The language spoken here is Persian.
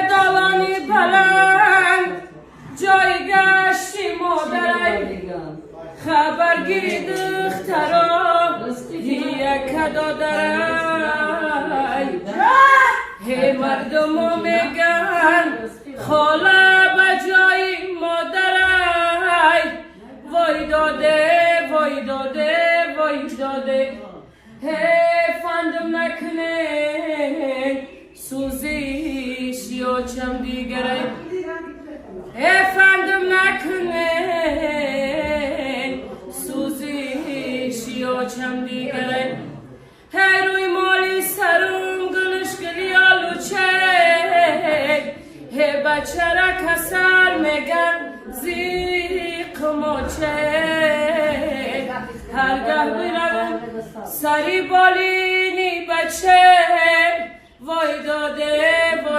دالانی بلند جای گشتی مادرای خبرگیری دخترا یک دادرای مردمو میگن خاله به جای مادرای وای داده وای داده وای داده فندم نکنه سوزیش یا چم دیگره فندم نکنه سوزیش یا چم دیگره روی مالی سرم گلش گریالو چه بچه را کسر میگن زیق موچه هرگاه بیرم سری بالینی بچه وای داده وای